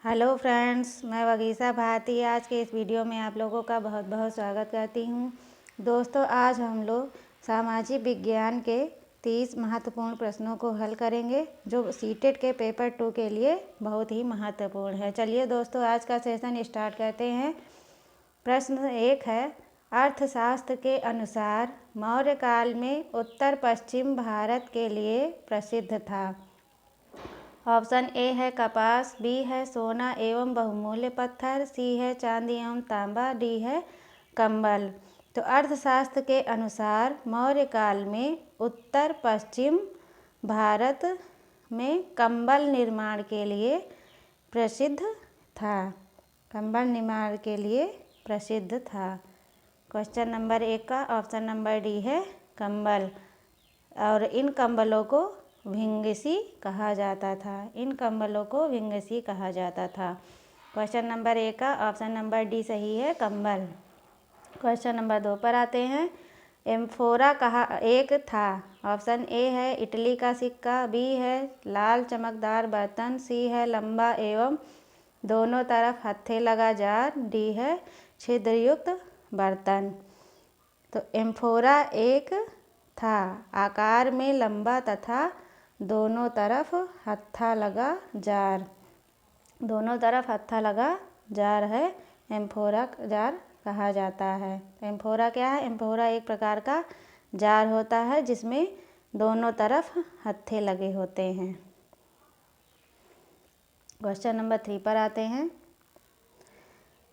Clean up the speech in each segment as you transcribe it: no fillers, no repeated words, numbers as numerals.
Hello friends, मैं वगीसा भारती आज के इस वीडियो में आप लोगों का बहुत बहुत स्वागत करती हूँ। दोस्तों, आज हम लोग सामाजिक विज्ञान के 30 महत्वपूर्ण प्रश्नों को हल करेंगे जो सीटेट के पेपर 2 के लिए बहुत ही महत्वपूर्ण है। चलिए दोस्तों, आज का सेशन स्टार्ट करते हैं। प्रश्न 1 है, अर्थशास्त्र के अनुसार मौर्य काल में उत्तर पश्चिम भारत के लिए प्रसिद्ध था। ऑप्शन ए है कपास, बी है सोना एवं बहुमूल्य पत्थर, सी है चांदी एवं तांबा, डी है कंबल। तो अर्थशास्त्र के अनुसार मौर्य काल में उत्तर पश्चिम भारत में कंबल निर्माण के लिए प्रसिद्ध था। कंबल निर्माण के लिए प्रसिद्ध था। क्वेश्चन नंबर 1 का ऑप्शन नंबर डी है कंबल, और इन कंबलों को भिंगसी कहा जाता था। इन कंबलों को भिंगसी कहा जाता था। क्वेश्चन नंबर 1 का ऑप्शन नंबर डी सही है, कंबल। क्वेश्चन नंबर 2 पर आते हैं। एम्फोरा कहा एक था। ऑप्शन ए है इटली का सिक्का, बी है लाल चमकदार बर्तन, सी है लंबा एवं दोनों तरफ हत्थे लगा जार, डी है छिद्रयुक्त बर्तन। तो एम्फोरा एक था, आकार में लंबा तथा दोनों तरफ हत्था लगा जार। दोनों तरफ हत्था लगा जार है एम्फोरा जार कहा जाता है। एम्फोरा क्या है? एम्फोरा एक प्रकार का जार होता है जिसमें दोनों तरफ हत्थे लगे होते हैं। क्वेश्चन नंबर 3 पर आते हैं।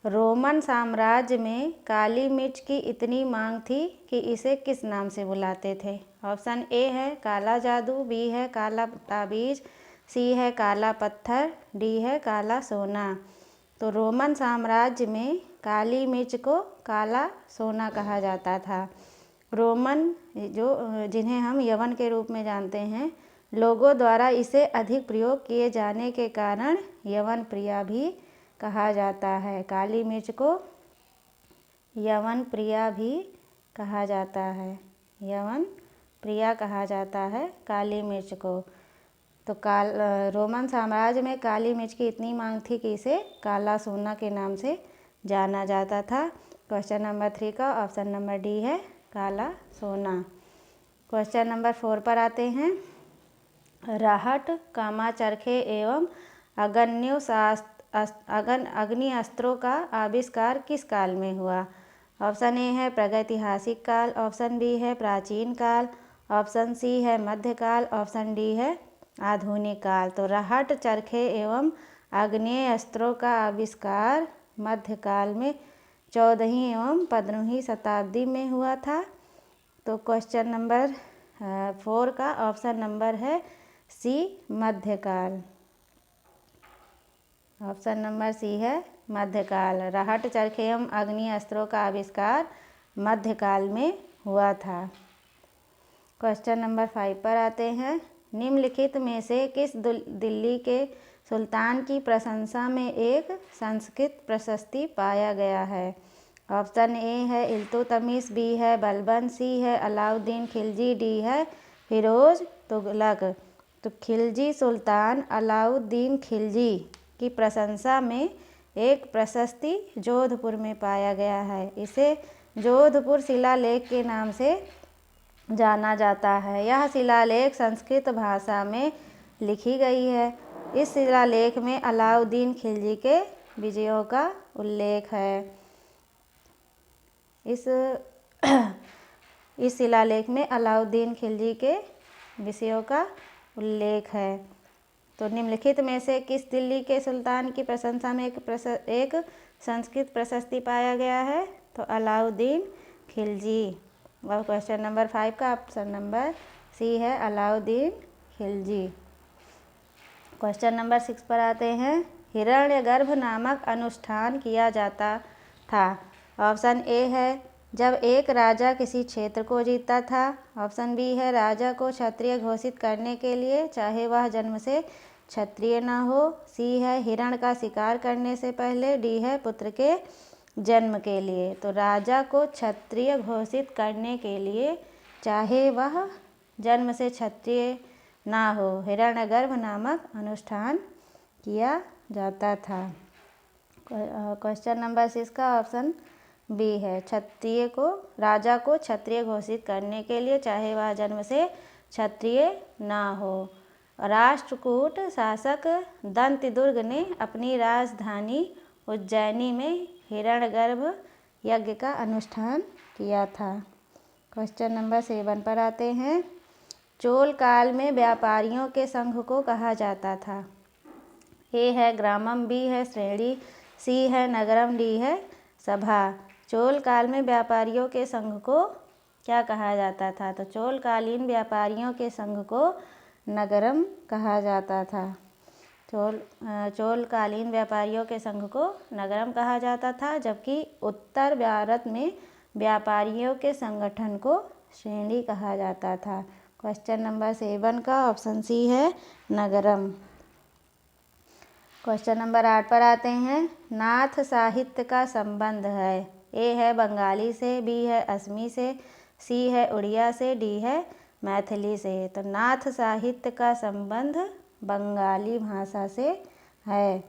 रोमन साम्राज्य में काली मिर्च की इतनी मांग थी कि इसे किस नाम से बुलाते थे? ऑप्शन ए है काला जादू, बी है काला ताबीज, सी है काला पत्थर, डी है काला सोना। तो रोमन साम्राज्य में काली मिर्च को काला सोना कहा जाता था। रोमन जिन्हें हम यवन के रूप में जानते हैं, लोगों द्वारा इसे अधिक प्रयोग किए जाने के कारण यवन प्रिया भी कहा जाता है। काली मिर्च को यवन प्रिया भी कहा जाता है। यवन प्रिया कहा जाता है काली मिर्च को। तो रोमन साम्राज्य में काली मिर्च की इतनी मांग थी कि इसे काला सोना के नाम से जाना जाता था। क्वेश्चन नंबर 3 का ऑप्शन नंबर डी है काला सोना। क्वेश्चन नंबर 4 पर आते हैं। राहट, कामा चरखे एवं अग्नि अस्त्रों का आविष्कार किस काल में हुआ? ऑप्शन ए है प्रागैतिहासिक काल, ऑप्शन बी है प्राचीन काल, ऑप्शन सी है मध्यकाल, ऑप्शन डी है आधुनिक काल। तो राहट, चरखे एवं आग्नेय अस्त्रों का आविष्कार मध्यकाल में 14वीं एवं 15वीं शताब्दी में हुआ था। तो क्वेश्चन नंबर 4 का ऑप्शन नंबर है सी, मध्यकाल। ऑप्शन नंबर सी है मध्यकाल। राहट, चरखे एवं अग्नि अस्त्रों का आविष्कार मध्यकाल में हुआ था। क्वेश्चन नंबर 5 पर आते हैं। निम्नलिखित में से किस दिल्ली के सुल्तान की प्रशंसा में एक संस्कृत प्रशस्ति पाया गया है? ऑप्शन ए है इल्तुतमिश, बी है बलबन, सी है अलाउद्दीन खिलजी, डी है फिरोज तुगलक। तो खिलजी सुल्तान अलाउद्दीन खिलजी की प्रशंसा में एक प्रशस्ति जोधपुर में पाया गया है। इसे जोधपुर शिलालेख के नाम से जाना जाता है। यह शिलालेख संस्कृत भाषा में लिखी गई है। इस शिलालेख में अलाउद्दीन खिलजी के विजयों का उल्लेख है। इस शिलालेख में अलाउद्दीन खिलजी के विजयों का उल्लेख है। तो निम्नलिखित में से किस दिल्ली के सुल्तान की प्रशंसा में एक संस्कृत प्रशस्ति पाया गया है? तो अलाउद्दीन खिलजी। और क्वेश्चन नंबर 5 का ऑप्शन नंबर सी है अलाउद्दीन खिलजी। क्वेश्चन नंबर 6 पर आते हैं। हिरण्यगर्भ नामक अनुष्ठान किया जाता था। ऑप्शन ए है जब एक राजा किसी क्षेत्र को जीतता था, ऑप्शन बी है राजा को क्षत्रिय घोषित करने के लिए चाहे वह जन्म से क्षत्रिय न हो, सी है हिरण का शिकार करने से पहले, डी है पुत्र के जन्म के लिए। तो राजा को क्षत्रिय घोषित करने के लिए चाहे वह जन्म से क्षत्रिय ना हो, हिरण्यगर्भ नामक अनुष्ठान किया जाता था। क्वेश्चन नंबर 6 का ऑप्शन बी है। क्षत्रिय को राजा को क्षत्रिय घोषित करने के लिए, चाहे वह जन्म से क्षत्रिय ना हो, राष्ट्रकूट शासक दंतिदुर्ग ने अपनी राजधानी उज्जैनी में हिरण्यगर्भ यज्ञ का अनुष्ठान किया था। क्वेश्चन नंबर 7 पर आते हैं। चोल काल में व्यापारियों के संघ को कहा जाता था। ए है ग्रामम, बी है श्रेणी, सी है नगरम, डी है सभा। चोल काल में व्यापारियों के संघ को क्या कहा जाता था? तो चोलकालीन व्यापारियों के संघ को नगरम कहा जाता था। चोलकालीन व्यापारियों के संघ को नगरम कहा जाता था, जबकि उत्तर भारत में व्यापारियों के संगठन को श्रेणी कहा जाता था। क्वेश्चन नंबर 7 का ऑप्शन सी है नगरम। क्वेश्चन नंबर 8 पर आते हैं। नाथ साहित्य का संबंध है। ए है बंगाली से, बी है असमी से, सी है उड़िया से, डी है मैथिली से। तो नाथ साहित्य का संबंध बंगाली भाषा से है।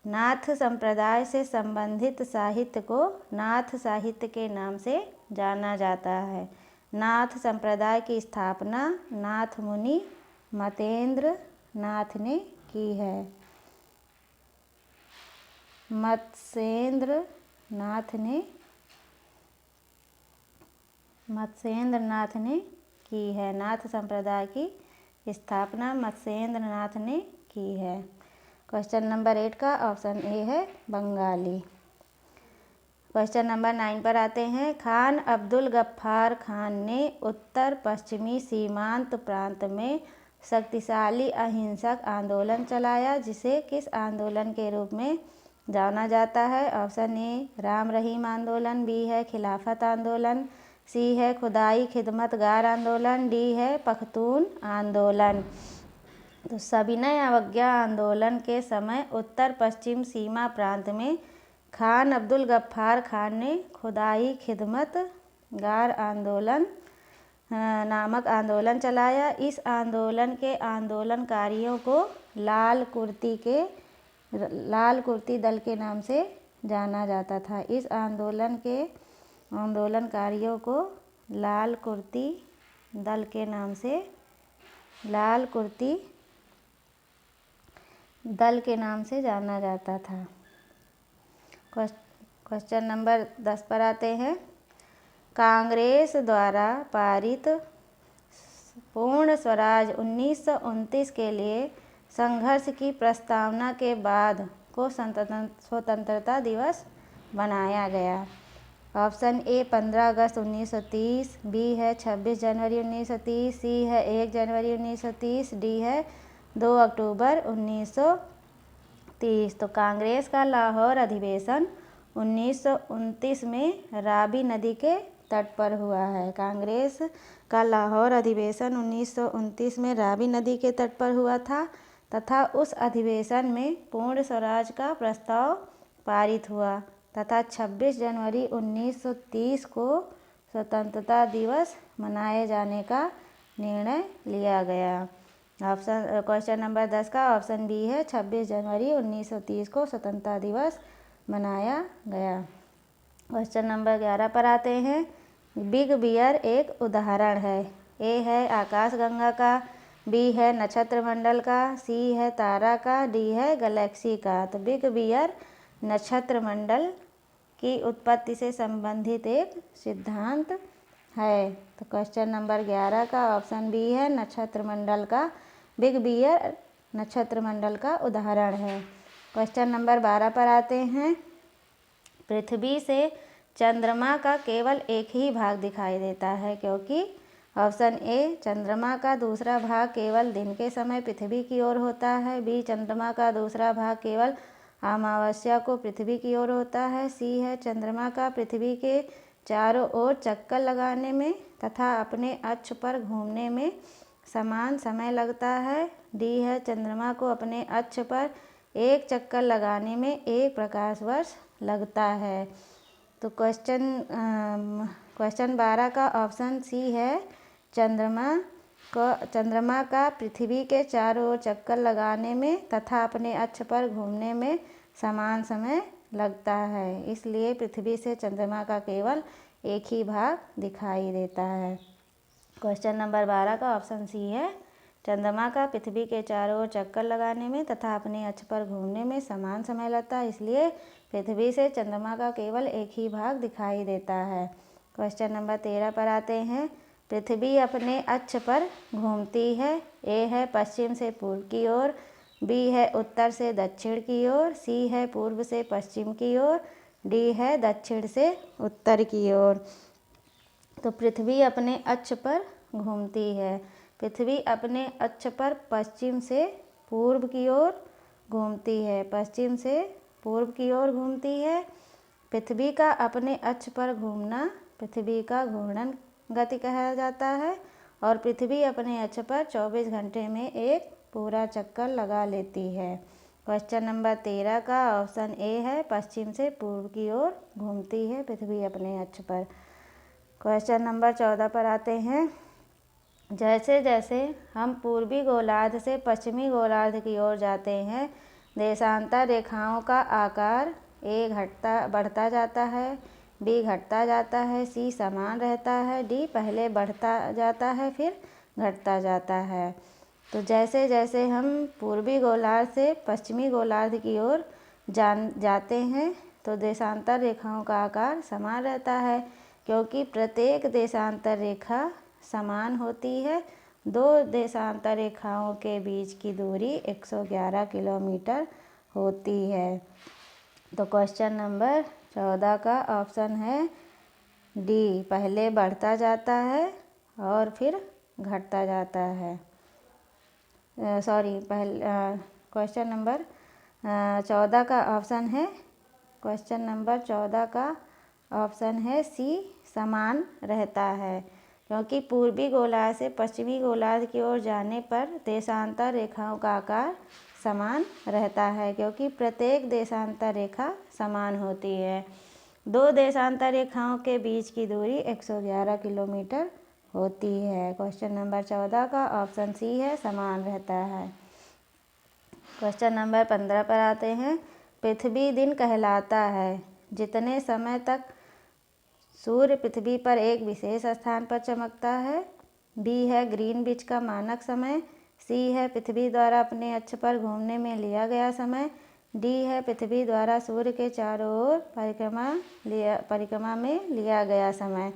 नाथ संप्रदाय से संबंधित साहित्य को नाथ साहित्य के नाम से जाना जाता है। नाथ संप्रदाय की स्थापना नाथ मुनि मतेंद्र नाथ ने की है। मत्स्येंद्र नाथ ने की है। नाथ संप्रदाय की स्थापना मत्स्येंद्र नाथ ने की है। क्वेश्चन नंबर 8 का ऑप्शन ए है बंगाली। क्वेश्चन नंबर 9 पर आते हैं। खान अब्दुल गफ्फार खान ने उत्तर पश्चिमी सीमांत प्रांत में शक्तिशाली अहिंसक आंदोलन चलाया, जिसे किस आंदोलन के रूप में जाना जाता है? ऑप्शन ए राम रहीम आंदोलन, बी है खिलाफत आंदोलन, सी है खुदाई खिदमतगार आंदोलन, डी है पख्तून आंदोलन। तो सविनय अवज्ञा आंदोलन के समय उत्तर पश्चिम सीमा प्रांत में खान अब्दुल गफ्फार खान ने खुदाई खिदमतगार आंदोलन नामक आंदोलन चलाया। इस आंदोलन के आंदोलनकारियों को लाल कुर्ती दल के नाम से जाना जाता था। इस आंदोलन के आंदोलनकारियों को लाल कुर्ती दल के नाम से जाना जाता था। क्वेश्चन नंबर 10 पर आते हैं। कांग्रेस द्वारा पारित पूर्ण स्वराज 1929 के लिए संघर्ष की प्रस्तावना के बाद को स्वतंत्रता दिवस बनाया गया। ऑप्शन ए 15 अगस्त 1930, बी है 26 जनवरी 1930, सी है 1 जनवरी 1930, डी है 2 अक्टूबर 1930। तो कांग्रेस का लाहौर अधिवेशन 1929 में रावी नदी के तट पर हुआ है। कांग्रेस का लाहौर अधिवेशन 1929 में रावी नदी के तट पर हुआ था तथा उस अधिवेशन में पूर्ण स्वराज का प्रस्ताव पारित हुआ तथा 26 जनवरी 1930 को स्वतंत्रता दिवस मनाए जाने का निर्णय लिया गया। क्वेश्चन नंबर 10 का ऑप्शन बी है 26 जनवरी 1930 को स्वतंत्रता दिवस मनाया गया। क्वेश्चन नंबर 11 पर आते हैं। बिग बियर एक उदाहरण है। ए है आकाशगंगा का, बी है नक्षत्र मंडल का, सी है तारा का, डी है गैलेक्सी का। तो बिग बियर नक्षत्र मंडल की उत्पत्ति से संबंधित एक सिद्धांत है। तो क्वेश्चन नंबर 11 का ऑप्शन बी है नक्षत्र मंडल का बिग बियर नक्षत्र मंडल का उदाहरण है। क्वेश्चन नंबर 12 पर आते हैं। पृथ्वी से चंद्रमा का केवल एक ही भाग दिखाई देता है, क्योंकि ऑप्शन ए चंद्रमा का दूसरा भाग केवल दिन के समय पृथ्वी की ओर होता है, बी चंद्रमा का दूसरा भाग केवल अमावस्या को पृथ्वी की ओर होता है, सी है चंद्रमा का पृथ्वी के चारों ओर चक्कर लगाने में तथा अपने अक्ष पर घूमने में समान समय लगता है, डी है चंद्रमा को अपने अक्ष पर एक चक्कर लगाने में 1 प्रकाश वर्ष लगता है। तो क्वेश्चन 12 का ऑप्शन सी है चंद्रमा चंद्रमा का पृथ्वी के चारों ओर चक्कर लगाने में तथा अपने अक्ष पर घूमने में समान समय लगता है, इसलिए पृथ्वी से चंद्रमा का केवल एक ही भाग दिखाई देता है। क्वेश्चन नंबर 12 का ऑप्शन सी है। चंद्रमा का पृथ्वी के चारों ओर चक्कर लगाने में तथा अपने अक्ष पर घूमने में समान समय लगता है, इसलिए पृथ्वी से चंद्रमा का केवल एक ही भाग दिखाई देता है। क्वेश्चन नंबर 13 पर आते हैं। पृथ्वी अपने अक्ष पर घूमती है। ए है पश्चिम से पूर्व की ओर, बी है उत्तर से दक्षिण की ओर, सी है पूर्व से पश्चिम की ओर, डी है दक्षिण से उत्तर की ओर। तो पृथ्वी अपने अक्ष पर घूमती है। पृथ्वी अपने अक्ष पर पश्चिम से पूर्व की ओर घूमती है, पश्चिम से पूर्व की ओर घूमती है। पृथ्वी का अपने अक्ष पर घूमना पृथ्वी का घूर्णन गति कहा जाता है और पृथ्वी अपने अक्ष पर 24 घंटे में एक पूरा चक्कर लगा लेती है। क्वेश्चन नंबर 13 का ऑप्शन ए है, पश्चिम से पूर्व की ओर घूमती है पृथ्वी अपने अक्ष पर। क्वेश्चन नंबर 14 पर आते हैं। जैसे जैसे हम पूर्वी गोलार्ध से पश्चिमी गोलार्ध की ओर जाते हैं, देशांतर रेखाओं का आकार ए बढ़ता जाता है, बी घटता जाता है, सी समान रहता है, डी पहले बढ़ता जाता है फिर घटता जाता है। तो जैसे जैसे हम पूर्वी गोलार्ध से पश्चिमी गोलार्ध की ओर जाते हैं तो देशांतर रेखाओं का आकार समान रहता है, क्योंकि प्रत्येक देशांतर रेखा समान होती है। दो देशांतर रेखाओं के बीच की दूरी 111 किलोमीटर होती है। तो क्वेश्चन नंबर 14 का ऑप्शन है डी, पहले बढ़ता जाता है और फिर घटता जाता है। क्वेश्चन नंबर 14 का ऑप्शन है, क्वेश्चन नंबर 14 का ऑप्शन है सी, समान रहता है, क्योंकि पूर्वी गोलार्ध से पश्चिमी गोलार्ध की ओर जाने पर देशांतर रेखाओं का आकार समान रहता है, क्योंकि प्रत्येक देशांतर रेखा समान होती है। दो देशांतर रेखाओं के बीच की दूरी 111 किलोमीटर होती है। क्वेश्चन नंबर 14 का ऑप्शन सी है, समान रहता है। क्वेश्चन नंबर 15 पर आते हैं। पृथ्वी दिन कहलाता है जितने समय तक सूर्य पृथ्वी पर एक विशेष स्थान पर चमकता है। बी है ग्रीनविच का मानक समय, सी है पृथ्वी द्वारा अपने अक्ष पर घूमने में लिया गया समय, डी है पृथ्वी द्वारा सूर्य के चारों ओर परिक्रमा में लिया गया समय।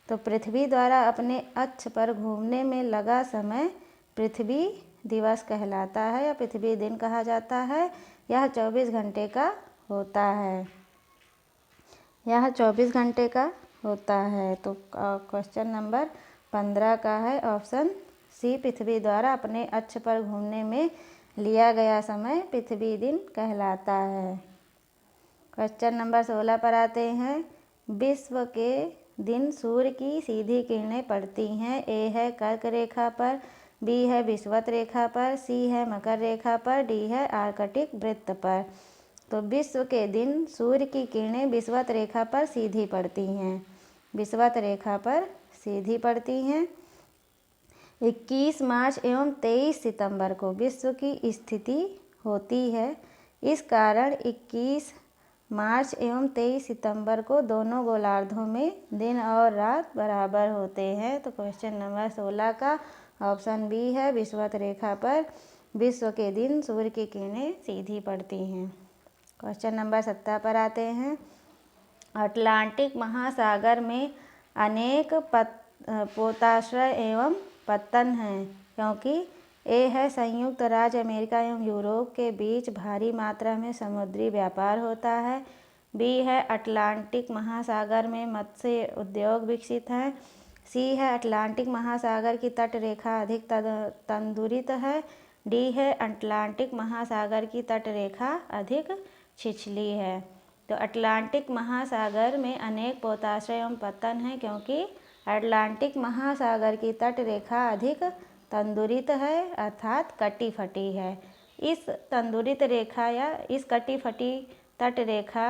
तो पृथ्वी द्वारा अपने अक्ष पर घूमने में लगा समय पृथ्वी दिवस कहलाता है या पृथ्वी दिन कहा जाता है। यह 24 घंटे का होता है, यह 24 घंटे का होता है। तो क्वेश्चन नंबर 15 का है ऑप्शन सी, पृथ्वी द्वारा अपने अक्ष पर घूमने में लिया गया समय पृथ्वी दिन कहलाता है। क्वेश्चन नंबर 16 पर आते हैं। विश्व के दिन सूर्य की सीधी किरणें पड़ती हैं। ए है कर्क रेखा पर, बी है विषुवत रेखा पर, सी है मकर रेखा पर, डी है आर्कटिक वृत्त पर। तो विश्व के दिन सूर्य की किरणें विषुवत रेखा पर सीधी पड़ती हैं, विषुवत रेखा पर सीधी पड़ती हैं। 21 मार्च एवं 23 सितंबर को विश्व की स्थिति होती है। इस कारण 21 मार्च एवं 23 सितंबर को दोनों गोलार्धों में दिन और रात बराबर होते हैं। तो क्वेश्चन नंबर 16 का ऑप्शन बी है, विषुवत रेखा पर विश्व के दिन सूर्य की किरणें सीधी पड़ती हैं। क्वेश्चन नंबर 17 पर आते हैं। अटलांटिक महासागर में अनेक पोताश्रय एवं पत्तन हैं, क्योंकि ए है संयुक्त राज्य अमेरिका एवं यूरोप के बीच भारी मात्रा में समुद्री व्यापार होता है। बी है अटलांटिक महासागर में मत्स्य उद्योग विकसित है। सी है अटलांटिक महासागर की तट रेखा अधिक तंदुरित है। डी है अटलांटिक महासागर की तट रेखा अधिक छिछली है। तो अटलांटिक महासागर में अनेक पोताश्रय एवं पत्तन हैं, क्योंकि अटलांटिक महासागर की तट रेखा अधिक तंदुरित है, अर्थात कटी फटी है। इस तंदुरित रेखा या इस कटी फटी तट रेखा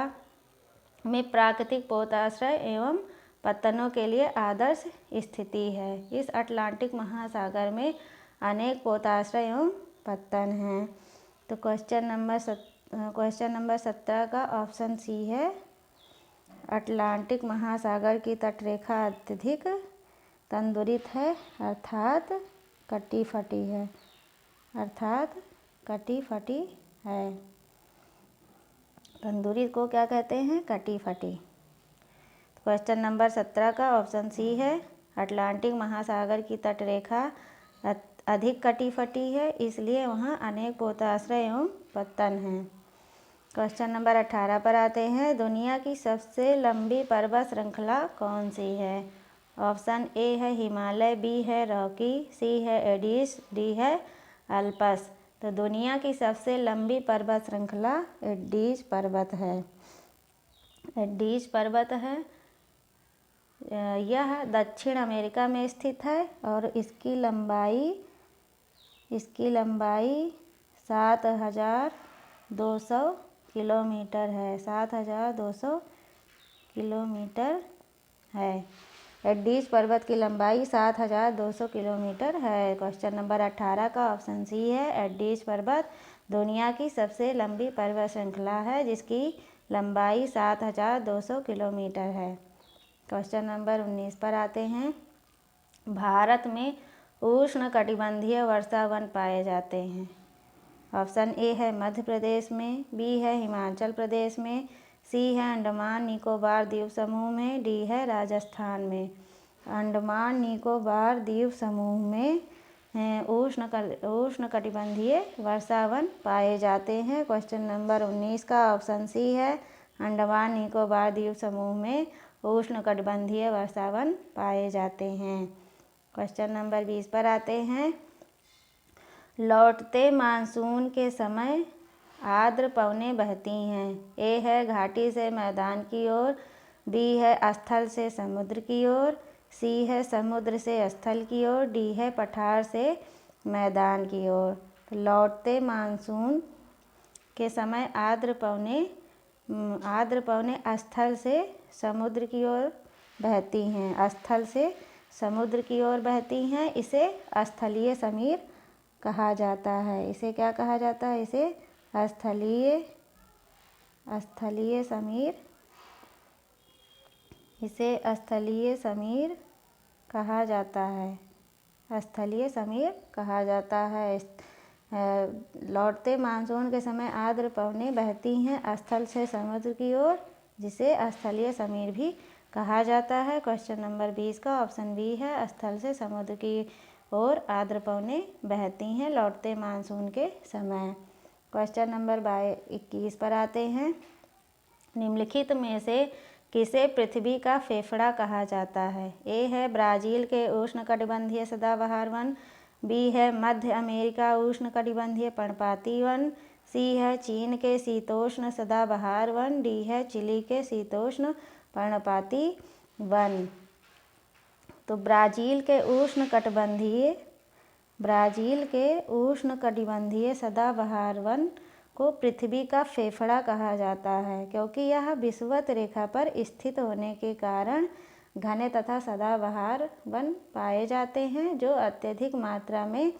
में प्राकृतिक पोताश्रय एवं पत्तनों के लिए आदर्श स्थिति है। इस अटलांटिक महासागर में अनेक पोताश्रय एवं पत्तन हैं। तो क्वेश्चन नंबर 17 का ऑप्शन सी है। अटलांटिक महासागर की तटरेखा अत्यधिक तंदुरित है अर्थात कटी फटी है। तंदुरित को क्या कहते हैं? कटी फटी। क्वेश्चन नंबर 17 का ऑप्शन सी है। अटलांटिक महासागर की तटरेखा अधिक कटी फटी है, इसलिए वहाँ अनेक पोताश्रय एवं पत्तन हैं। क्वेश्चन नंबर 18 पर आते हैं। दुनिया की सबसे लंबी पर्वत श्रृंखला कौन सी है? ऑप्शन ए है हिमालय, बी है रॉकी, सी है एडिस, डी है अल्पस। तो दुनिया की सबसे लंबी पर्वत श्रृंखला एडिस पर्वत है। एडिस पर्वत है, यह दक्षिण अमेरिका में स्थित है और इसकी लंबाई 7,200 किलोमीटर है। 7,200 किलोमीटर है। एडिस पर्वत की लंबाई 7,200 किलोमीटर है। क्वेश्चन नंबर 18 का ऑप्शन सी है। एडिस पर्वत दुनिया की सबसे लंबी पर्वत श्रृंखला है जिसकी लंबाई 7,200 किलोमीटर है। क्वेश्चन नंबर 19 पर आते हैं। भारत में उष्णकटिबंधीय वर्षा वन पाए जाते हैं। ऑप्शन ए है मध्य प्रदेश में, बी है हिमाचल प्रदेश में, सी है अंडमान निकोबार द्वीप समूह में, डी है राजस्थान में। अंडमान निकोबार द्वीप समूह में उष्णकटिबंधीय वर्षा वन पाए जाते हैं। क्वेश्चन नंबर 19 का ऑप्शन सी है। अंडमान निकोबार द्वीप समूह में उष्णकटिबंधीय वर्षा वन पाए जाते हैं। क्वेश्चन नंबर 20 पर आते हैं। लौटते मानसून के समय आर्द्र पवनें बहती हैं। ए है घाटी से मैदान की ओर, बी है स्थल से समुद्र की ओर, सी है समुद्र से स्थल की ओर, डी है पठार से मैदान की ओर। लौटते मानसून के समय आर्द्र पवनें स्थल से समुद्र की ओर बहती हैं। स्थल से समुद्र की ओर बहती हैं। इसे स्थलीय समीर कहा जाता है। इसे क्या कहा जाता है? इसे स्थलीय समीर कहा जाता है। स्थलीय समीर कहा जाता है। लौटते मानसून के समय आर्द्र पवनें बहती हैं स्थल से समुद्र की ओर, जिसे स्थलीय समीर भी कहा जाता है। क्वेश्चन नंबर 20 का ऑप्शन बी है। स्थल से समुद्र की ओर आर्द्र पवनें बहती हैं लौटते मानसून के समय। क्वेश्चन नंबर 21 पर आते हैं। निम्नलिखित में से किसे पृथ्वी का फेफड़ा कहा जाता है? ए है ब्राज़ील के उष्णकटिबंधीय सदाबहार वन, बी है मध्य अमेरिका उष्णकटिबंधीय पर्णपाती वन, सी है चीन के शीतोष्ण सदाबहार वन, डी है चिली के शीतोष्ण पर्णपाती वन। तो ब्राज़ील के उष्णकटिबंधीय सदाबहार वन को पृथ्वी का फेफड़ा कहा जाता है, क्योंकि यह विषुवत रेखा पर स्थित होने के कारण घने तथा सदाबहार वन पाए जाते हैं जो अत्यधिक मात्रा में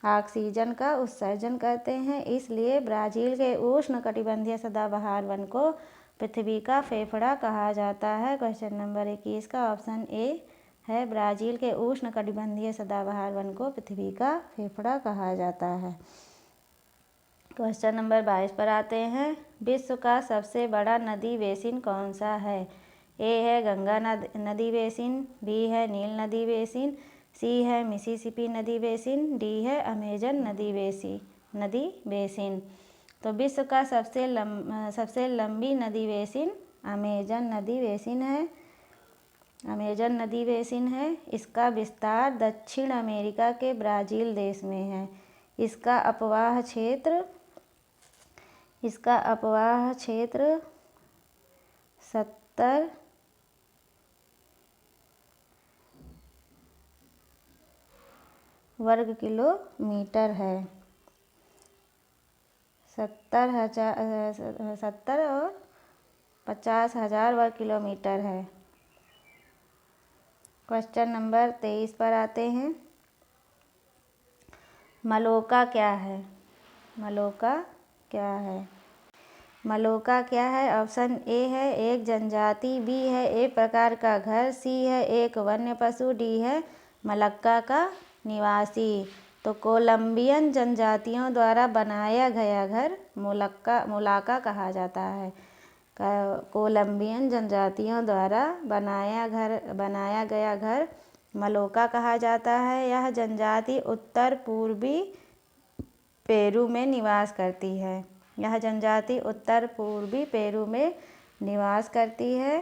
ऑक्सीजन का उत्सर्जन करते हैं। इसलिए ब्राज़ील के उष्णकटिबंधीय सदाबहार वन को पृथ्वी का फेफड़ा कहा जाता है। क्वेश्चन नंबर 21 का ऑप्शन ए है। ब्राज़ील के उष्णकटिबंधीय सदाबहार वन को पृथ्वी का फेफड़ा कहा जाता है। क्वेश्चन नंबर 22 पर आते हैं। विश्व का सबसे बड़ा नदी बेसिन कौन सा है? ए है गंगा नदी बेसिन, बी है नील नदी बेसिन, सी है मिसिसिपी नदी बेसिन, डी है अमेजन नदी बेसिन। तो विश्व का सबसे लंबी नदी बेसिन अमेजन नदी बेसिन है। इसका विस्तार दक्षिण अमेरिका के ब्राज़ील देश में है। इसका अपवाह क्षेत्र 70 वर्ग किलोमीटर है। 70 और 50,000 वर्ग किलोमीटर है। क्वेश्चन नंबर 23 पर आते हैं। मलोका क्या है? मलोका क्या है? मलोका क्या है? ऑप्शन ए है एक जनजाति, बी है एक प्रकार का घर, सी है एक वन्य पशु, डी है मलक्का का निवासी। तो कोलंबियन जनजातियों द्वारा बनाया गया घर मोलाका कहा जाता है। कोलंबियन जनजातियों द्वारा बनाया गया घर मलोका कहा जाता है। यह जनजाति उत्तर पूर्वी पेरू में निवास करती है। यह जनजाति उत्तर पूर्वी पेरू में निवास करती है।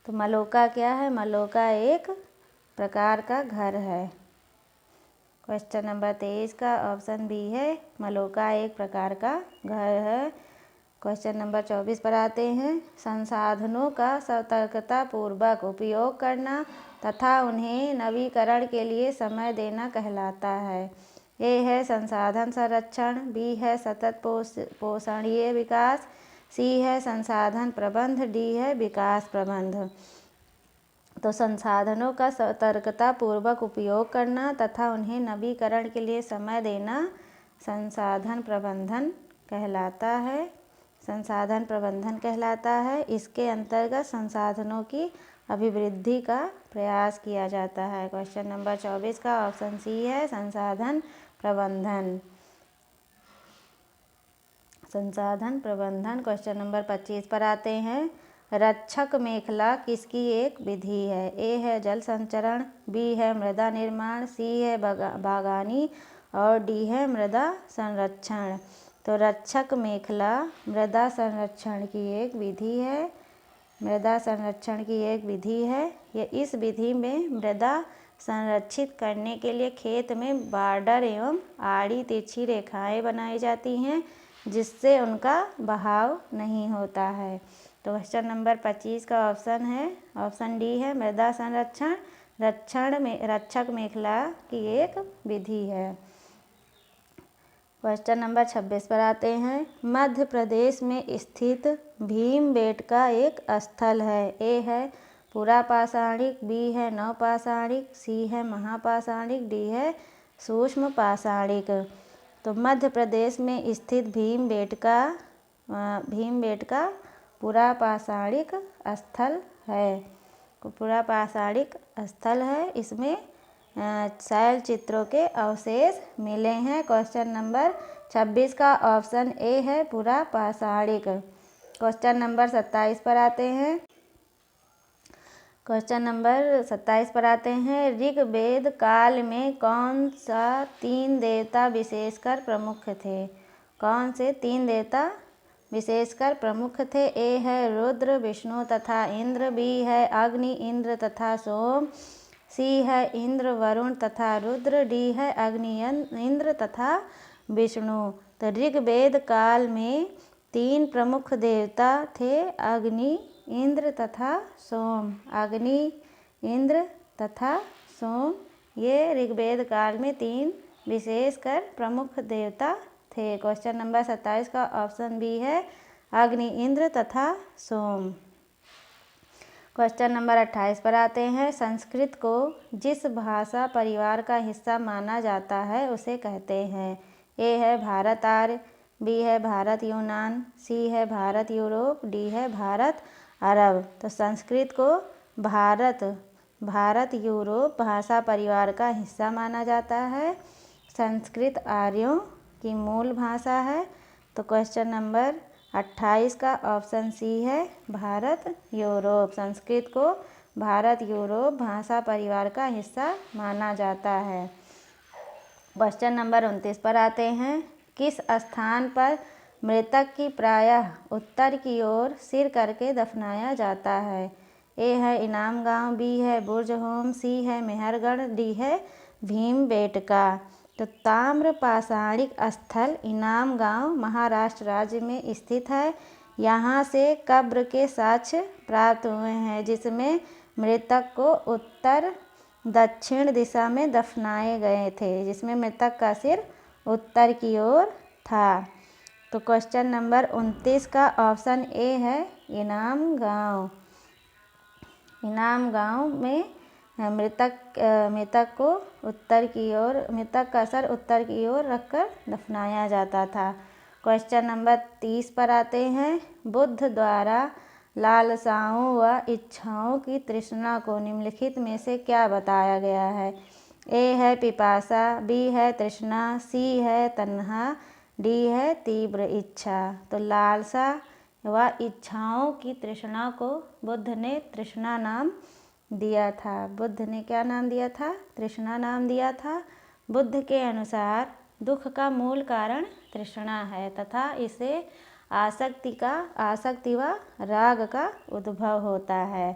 तो मलोका क्या है? मलोका एक प्रकार का घर है। क्वेश्चन नंबर 23 का ऑप्शन बी है, मलोका एक प्रकार का घर है। क्वेश्चन नंबर 24 पर आते हैं। संसाधनों का सतर्कतापूर्वक उपयोग करना तथा उन्हें नवीकरण के लिए समय देना कहलाता है। ए है संसाधन संरक्षण, बी है सतत पोषणीय विकास, सी है संसाधन प्रबंध, डी है विकास प्रबंध। तो संसाधनों का सतर्कतापूर्वक उपयोग करना तथा उन्हें नवीकरण के लिए समय देना संसाधन प्रबंधन कहलाता है। संसाधन प्रबंधन कहलाता है। इसके अंतर्गत संसाधनों की अभिवृद्धि का प्रयास किया जाता है। क्वेश्चन नंबर 24 का ऑप्शन सी है संसाधन प्रबंधन। संसाधन प्रबंधन। क्वेश्चन नंबर 25 पर आते हैं। रक्षक मेखला किसकी एक विधि है? ए है जल संचरण, बी है मृदा निर्माण, सी है बागवानी और डी है मृदा संरक्षण। तो रक्षक मेखला मृदा संरक्षण की एक विधि है। मृदा संरक्षण की एक विधि है। ये इस विधि में मृदा संरक्षित करने के लिए खेत में बॉर्डर एवं आड़ी तिरछी रेखाएं बनाई जाती हैं, जिससे उनका बहाव नहीं होता है। तो क्वेश्चन नंबर 25 का ऑप्शन है, ऑप्शन डी है मृदा संरक्षण रक्षक मेखला की एक विधि है। क्वेश्चन नंबर 26 पर आते हैं। मध्य प्रदेश में स्थित भीमबेटका एक स्थल है। ए है पुरापाषाणिक, बी है नवपाषाणिक, सी है महापाषाणिक, डी है सूक्ष्म पाषाणिक। तो मध्य प्रदेश में स्थित भीमबेटका पुरापाषाणिक स्थल है। पुरापाषाणिक स्थल है। इसमें शैल चित्रों के अवशेष मिले हैं। क्वेश्चन नंबर 26 का ऑप्शन ए है पुरापाषाणिक। क्वेश्चन नंबर 27 पर आते हैं। क्वेश्चन नंबर 27 पर आते हैं। ऋग्वेद काल में कौन सा 3 देवता विशेषकर प्रमुख थे? कौन से 3 देवता विशेषकर प्रमुख थे? ए है रुद्र, विष्णु तथा इंद्र, बी है अग्नि, इंद्र तथा सोम, सी है इंद्र, वरुण तथा रुद्र, डी है अग्नि, इंद्र तथा विष्णु। तो ऋग्वेद काल में 3 प्रमुख देवता थे, अग्नि, इंद्र तथा सोम। अग्नि, इंद्र तथा सोम, ये ऋग्वेद काल में 3 विशेषकर प्रमुख देवता थे। क्वेश्चन नंबर 27 का ऑप्शन बी है अग्नि, इंद्र तथा सोम। क्वेश्चन नंबर 28 पर आते हैं। संस्कृत को जिस भाषा परिवार का हिस्सा माना जाता है उसे कहते हैं। ए है भारत आर्य, बी है भारत यूनान, सी है भारत यूरोप, डी है भारत अरब। तो संस्कृत को भारत यूरोप भाषा परिवार का हिस्सा माना जाता है। संस्कृत आर्यों की मूल भाषा है। तो क्वेश्चन नंबर 28 का ऑप्शन सी है भारत यूरोप। संस्कृत को भारत यूरोप भाषा परिवार का हिस्सा माना जाता है। क्वेश्चन नंबर 29 पर आते हैं। किस स्थान पर मृतक की प्रायः उत्तर की ओर सिर करके दफनाया जाता है? ए है इनाम गांव, बी है बुर्ज होम, सी है मेहरगढ़, डी है भीमबेटका। तो ताम्रपाषाणिक स्थल इनाम गांव महाराष्ट्र राज्य में स्थित है। यहाँ से कब्र के साक्ष्य प्राप्त हुए हैं, जिसमें मृतक को उत्तर दक्षिण दिशा में दफनाए गए थे, जिसमें मृतक का सिर उत्तर की ओर था। तो क्वेश्चन नंबर 29 का ऑप्शन ए है इनाम गांव। इनाम गांव में मृतक का सर उत्तर की ओर रखकर दफनाया जाता था। क्वेश्चन नंबर 30 पर आते हैं। बुद्ध द्वारा लालसाओं व इच्छाओं की तृष्णा को निम्नलिखित में से क्या बताया गया है? ए है पिपासा, बी है तृष्णा, सी है तन्हा, डी है तीव्र इच्छा। तो लालसा व इच्छाओं की तृष्णा को बुद्ध ने तृष्णा नाम दिया था। बुद्ध ने क्या नाम दिया था? तृष्णा नाम दिया था। बुद्ध के अनुसार दुख का मूल कारण तृष्णा है तथा इसे आसक्ति व राग का उद्भव होता है।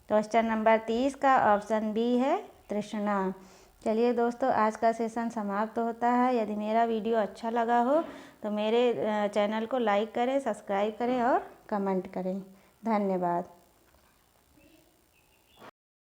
क्वेश्चन नंबर 30 का ऑप्शन बी है तृष्णा। चलिए दोस्तों, आज का सेशन समाप्त होता है। यदि मेरा वीडियो अच्छा लगा हो तो मेरे चैनल को लाइक करें, सब्सक्राइब करें और कमेंट करें। धन्यवाद।